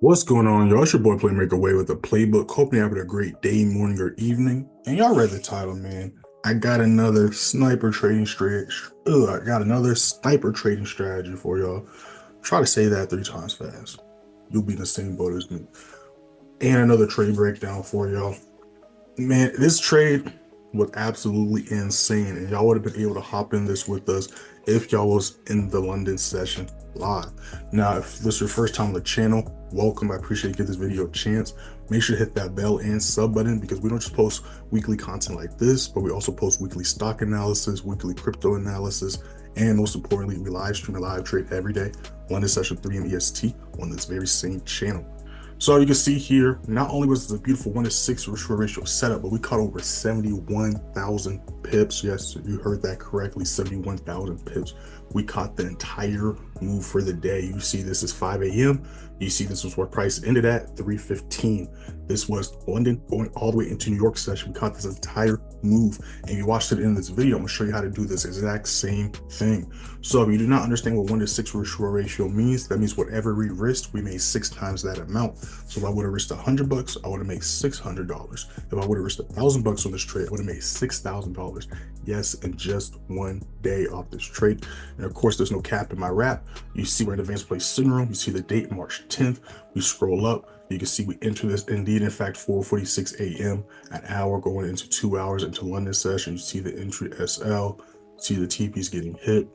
What's going on, y'all? It's your boy Playmaker Way with the playbook. Hoping you're having a great day, morning, or evening. And y'all read the title, man. I got another sniper trading strategy. I got another sniper trading strategy for y'all. Try to say that 3 times fast. You'll be in the same boat as me. And another trade breakdown for y'all. Man, this trade was absolutely insane, and y'all would have been able to hop in this with us if y'all was in the London session live. Now, if this is your first time on the channel, welcome. I appreciate you give this video a chance. Make sure to hit that bell and sub button because we don't just post weekly content like this, but we also post weekly stock analysis, weekly crypto analysis, and most importantly, we live stream a live trade every day, London session 3 m EST on this very same channel. So you can see here, not only was this a beautiful 1-to-6 ratio setup, but we caught over 71,000 pips. Yes, you heard that correctly, 71,000 pips. We caught the entire move for the day. You see this is 5 a.m. You see this was where price ended at 3:15. This was London going all the way into New York session. We caught this entire move. And you watched it in this video. I'm gonna show you how to do this exact same thing. So if you do not understand what 1-to-6 ratio means, that means whatever we risked, we made 6 times that amount. So if I would have risked $100, I would have made $600. If I would have risked $1,000 on this trade, I would have made $6,000. Yes, in just one day off this trade. And of course, there's no cap in my wrap. You see we're in advanced place signal. You see the date, March 10th. We scroll up. You can see we enter this indeed, in fact, 4:46 a.m. an hour going into 2 hours into London session. You see the entry SL. See the TPs getting hit.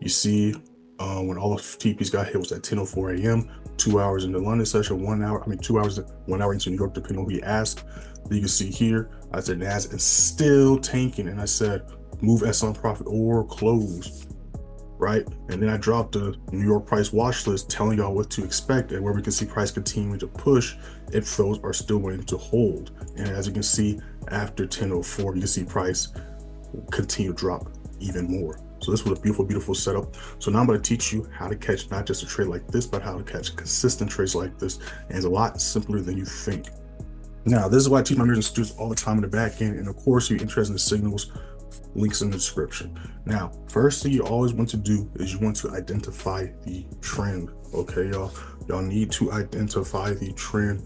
You see when all the TPs got hit was at 10:04 a.m. 2 hours into London session, 1 hour. 2 hours, 1 hour into New York, depending on who you ask. You can see here, I said NAS is still tanking, and I said move S on profit or close, right? And then I dropped the New York price watch list telling y'all what to expect and where we can see price continuing to push if those are still going to hold. And as you can see, after 10:04, you can see price continue to drop even more. So this was a beautiful, beautiful setup. So now I'm going to teach you how to catch not just a trade like this, but how to catch consistent trades like this. And it's a lot simpler than you think. Now, this is what I teach my members and students all the time in the back end. And of course, if you're interested in the signals, links in the description. Now, first thing you always want to do is you want to identify the trend. Okay, y'all. Y'all need to identify the trend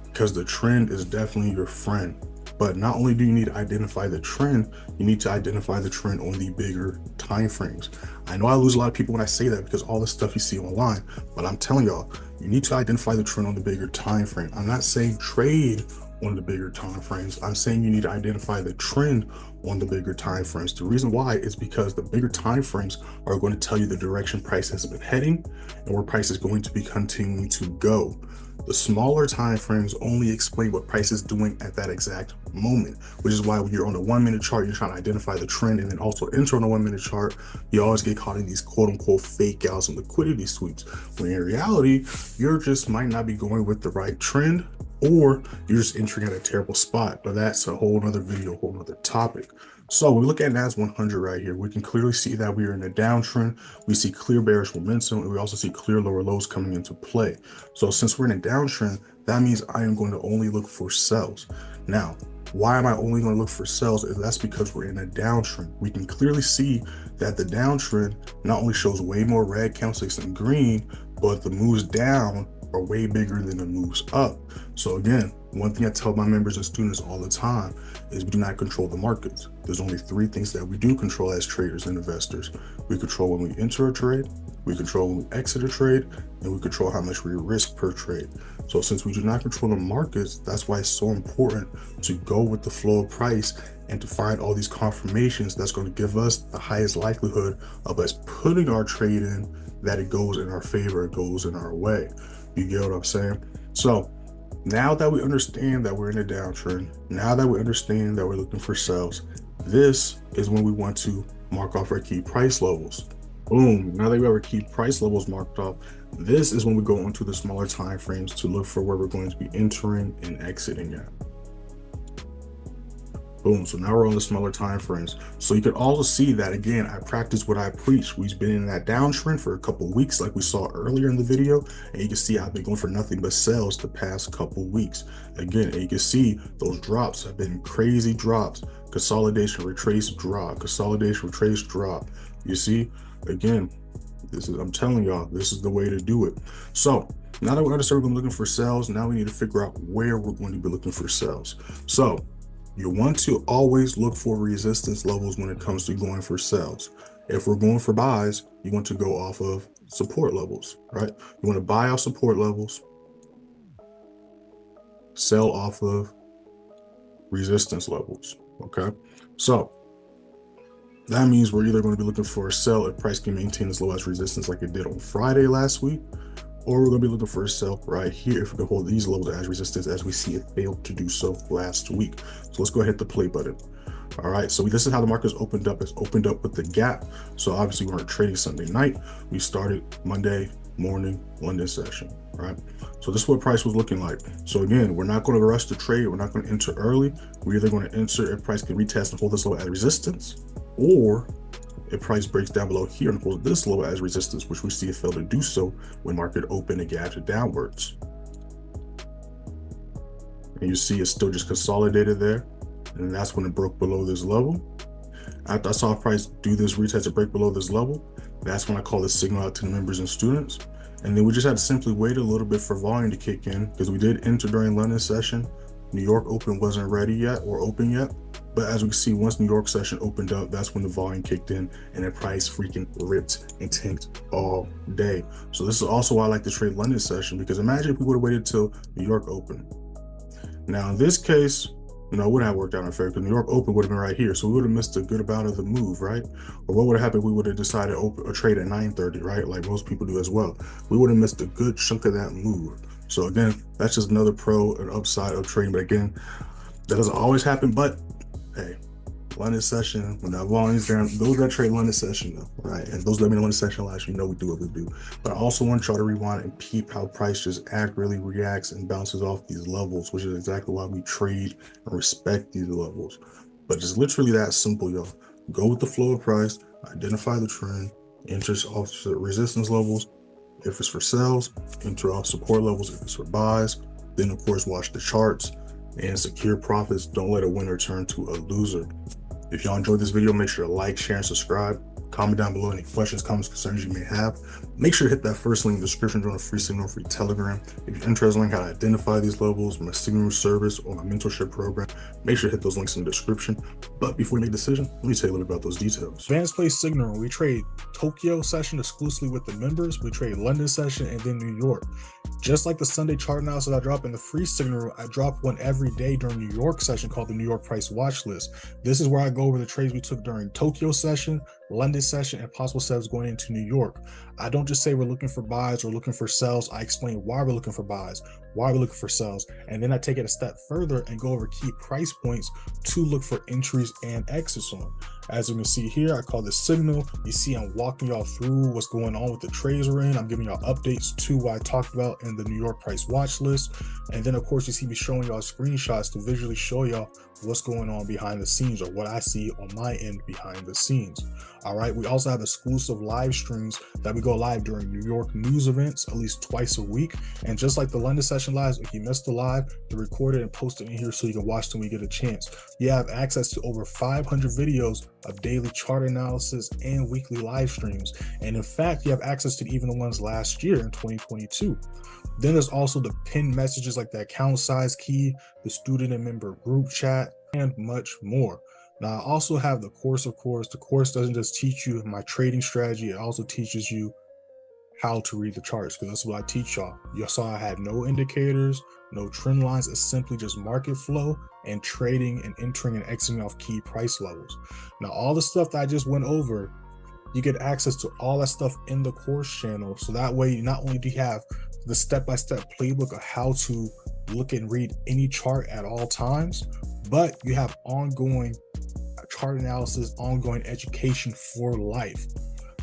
because the trend is definitely your friend. But not only do you need to identify the trend, you need to identify the trend on the bigger time frames. I know I lose a lot of people when I say that because all the stuff you see online, but I'm telling y'all, you need to identify the trend on the bigger time frame. I'm not saying trade on the bigger time frames. I'm saying you need to identify the trend on the bigger time frames. The reason why is because the bigger time frames are going to tell you the direction price has been heading and where price is going to be continuing to go. The smaller time frames only explain what price is doing at that exact moment, which is why when you're on the 1-minute chart, you're trying to identify the trend and then also enter on the 1-minute chart. You always get caught in these quote unquote fake outs and liquidity sweeps, when in reality, you're just might not be going with the right trend, or you're just entering at a terrible spot. But that's a whole nother video, a whole nother topic. So when we look at NAS 100 right here, we can clearly see that we are in a downtrend. We see clear bearish momentum, and we also see clear lower lows coming into play. So since we're in a downtrend, that means I am going to only look for sells. Now, why am I only going to look for sells? That's because we're in a downtrend. We can clearly see that the downtrend not only shows way more red candlesticks than green, but the moves down are way bigger than the moves up. So again, one thing I tell my members and students all the time is we do not control the markets. There's only 3 things that we do control as traders and investors. We control when we enter a trade, we control when we exit a trade, and we control how much we risk per trade. So since we do not control the markets, that's why it's so important to go with the flow of price and to find all these confirmations that's going to give us the highest likelihood of us putting our trade in, that it goes in our favor, it goes in our way. You get what I'm saying? So now that we understand that we're in a downtrend, now that we understand that we're looking for sells, this is when we want to mark off our key price levels. Boom. Now that we have our key price levels marked off, this is when we go into the smaller time frames to look for where we're going to be entering and exiting at. Boom. So now we're on the smaller time frames. So you can also see that, again, I practice what I preach. We've been in that downtrend for a couple of weeks, like we saw earlier in the video. And you can see I've been going for nothing but sells the past couple of weeks. Again, and you can see those drops have been crazy drops. Consolidation, retrace, drop. Consolidation, retrace, drop. You see, again, I'm telling y'all, this is the way to do it. So Now that we understand we're looking for sales, now we need to figure out where we're going to be looking for sales. So you want to always look for resistance levels when it comes to going for sales. If we're going for buys, you want to go off of support levels, right? You want to buy off support levels, sell off of resistance levels, okay? So that means we're either going to be looking for a sell if price can maintain as low as resistance like it did on Friday last week, or we're going to be looking for a sell right here if we can hold these levels as resistance, as we see it failed to do so last week. So let's go ahead and hit the play button. All right, so this is how the market's opened up. It's opened up with the gap. So obviously we weren't trading Sunday night. We started Monday morning London session, right? So this is what price was looking like. So again, we're not going to rush the trade. We're not going to enter early. We're either going to enter if price can retest and hold this low as resistance, or if price breaks down below here and holds this low as resistance, which we see it fail to do so when market opened and gapped downwards. And you see it's still just consolidated there. And that's when it broke below this level. After I saw price do this retest to break below this level, that's when I call the signal out to the members and students. And then we just had to simply wait a little bit for volume to kick in, because we did enter during London session. New York open wasn't ready yet or open yet. But as we can see, once New York session opened up, that's when the volume kicked in and the price freaking ripped and tanked all day. So this is also why I like to trade London session, because imagine if we would have waited till New York open. Now in this case, it wouldn't have worked out in favor, because New York open would have been right here. So we would have missed a good amount of the move, right? Or what would have happened? We would have decided to trade at 9:30, right? Like most people do as well. We would have missed a good chunk of that move. So again, that's just another pro and upside of trading. But again, that doesn't always happen. But hey, London session, when that volume's down, those that trade London session though, right? And those that been in London session last, we do what we do. But I also want y'all to rewind and peep how price just accurately reacts and bounces off these levels, which is exactly why we trade and respect these levels. But it's literally that simple, y'all. Go with the flow of price, identify the trend, enter off resistance levels. If it's for sales, enter off support levels. If it's for buys, then of course watch the charts and secure profits. Don't let a winner turn to a loser. If y'all enjoyed this video, make sure to like, share, and subscribe. Comment down below any questions, comments, concerns you may have. Make sure to hit that first link in the description, join a free signal, free Telegram. If you're interested in how to identify these levels, my signal service or my mentorship program, make sure to hit those links in the description. But before you make a decision, let me tell you a little bit about those details. Advanced Play Signal, we trade Tokyo session exclusively with the members. We trade London session and then New York. Just like the Sunday chart analysis I drop in the free signal, I drop one every day during New York session called the New York Price Watch List. This is where I go over the trades we took during Tokyo session, London session, and possible sales going into New York. I don't just say we're looking for buys or looking for sells. I explain why we're looking for buys, why we're looking for sells, and then I take it a step further and go over key price points to look for entries and exits on. As you can see here, I call this signal. You see I'm walking y'all through what's going on with the trades we're in. I'm giving y'all updates to what I talked about in the New York Price Watch List. And then of course you see me showing y'all screenshots to visually show y'all what's going on behind the scenes, or what I see on my end behind the scenes. All right, we also have exclusive live streams that we go live during New York news events at least twice a week. And just like the London session lives, if you missed the live, they're recorded and posted in here so you can watch them when you get a chance. You have access to over 500 videos of daily chart analysis and weekly live streams. And in fact, you have access to even the ones last year in 2022. Then there's also the pinned messages like the account size key, the student and member group chat, and much more. Now, I also have the course, of course. The course doesn't just teach you my trading strategy, it also teaches you how to read the charts, because that's what I teach y'all. You saw I had no indicators, no trend lines. It's simply just market flow and trading and entering and exiting off key price levels. Now, all the stuff that I just went over, you get access to all that stuff in the course channel. So that way, not only do you have the step-by-step playbook of how to look and read any chart at all times, but you have ongoing chart analysis, ongoing education for life.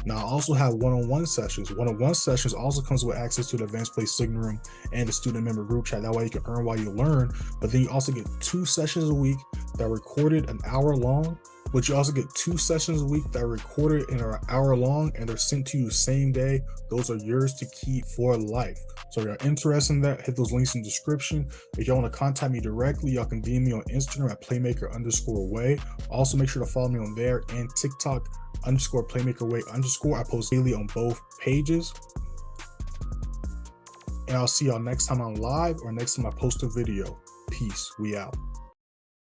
Now, I also have one-on-one sessions. One-on-one sessions also comes with access to the Advanced Play Signal Room and the student member group chat. That way you can earn while you learn, but then you also get 2 sessions a week that are recorded an hour long, but you also get 2 sessions a week that are recorded in an hour long and they're sent to you the same day. Those are yours to keep for life. So if you're interested in that, hit those links in the description. If y'all want to contact me directly, y'all can DM me on Instagram at playmaker_way. Also make sure to follow me on there, and TikTok _playmakerway_. I post daily on both pages. And I'll see y'all next time I'm live or next time I post a video. Peace. We out.